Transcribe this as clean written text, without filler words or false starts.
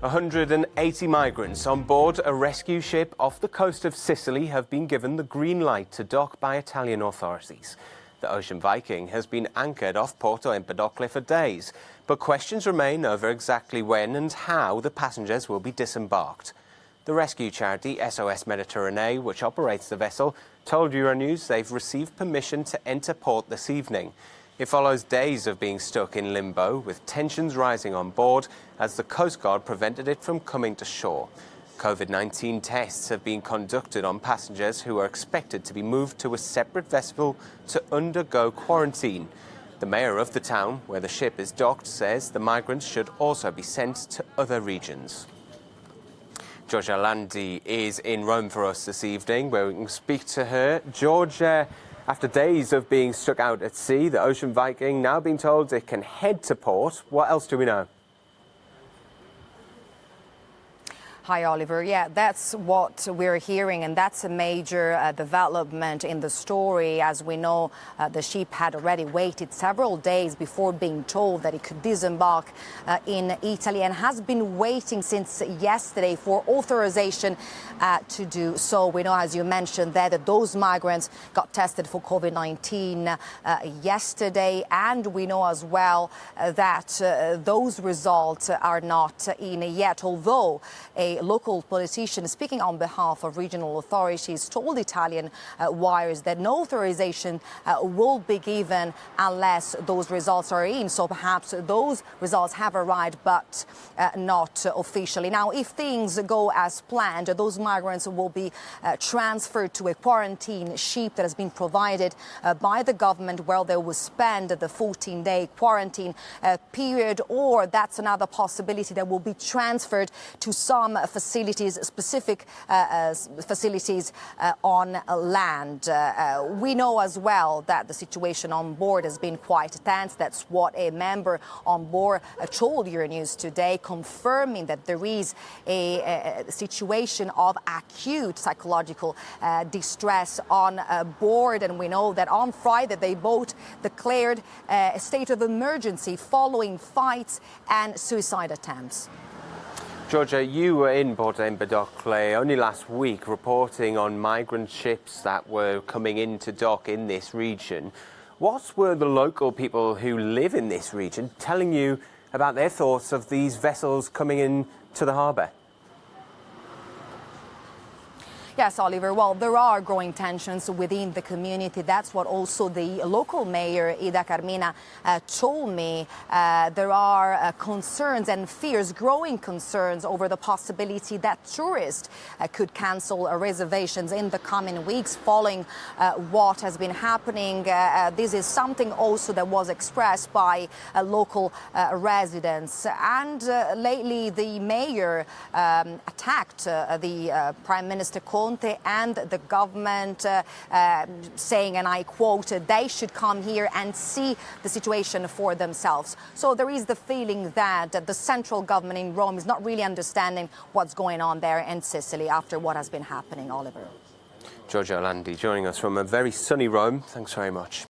180 migrants on board a rescue ship off the coast of Sicily have been given the green light to dock by Italian authorities. The Ocean Viking has been anchored off Porto Empedocle for days, but questions remain over exactly when and how the passengers will be disembarked. The rescue charity SOS Mediterranee, which operates the vessel, told Euronews they've received permission to enter port this evening. It follows days of being stuck in limbo, with tensions rising on board as the Coast Guard prevented it from coming to shore. COVID-19 tests have been conducted on passengers who are expected to be moved to a separate vessel to undergo quarantine. The mayor of the town where the ship is docked says the migrants should also be sent to other regions. Georgia Landi is in Rome for us this evening, where we can speak to her. Georgia, after days of being stuck out at sea, the Ocean Viking now being told it can head to port. What else do we know? Hi, Oliver. Yeah, that's what we're hearing, and that's a major development in the story. As we know, the ship had already waited several days before being told that it could disembark in Italy, and has been waiting since yesterday for authorization to do so. We know, as you mentioned there, that those migrants got tested for COVID-19 yesterday, and we know as well that those results are not in yet, although a local politician speaking on behalf of regional authorities told Italian wires that no authorization will be given unless those results are in. So perhaps those results have arrived, but not officially. Now, if things go as planned, those migrants will be transferred to a quarantine ship that has been provided by the government, where they will spend the 14-day quarantine period, or that's another possibility, that will be transferred to some facilities, specific facilities on land. We know as well that the situation on board has been quite tense. That's what a member on board told Euronews today, confirming that there is a situation of acute psychological distress on board. And we know that on Friday they both declared a state of emergency following fights and suicide attempts. Georgia, you were in Porto Empedocle only last week reporting on migrant ships that were coming into dock in this region. What were the local people who live in this region telling you about their thoughts of these vessels coming in to the harbour? Yes, Oliver. Well, there are growing tensions within the community. That's what also the local mayor, Ida Carmina, told me. There are concerns and fears, growing concerns over the possibility that tourists could cancel reservations in the coming weeks following what has been happening. This is something also that was expressed by local residents. And lately, the mayor attacked the Prime Minister Conte and the government, saying, and I quote, they should come here and see the situation for themselves. So there is the feeling that the central government in Rome is not really understanding what's going on there in Sicily after what has been happening, Oliver. Georgia Landi joining us from a very sunny Rome. Thanks very much.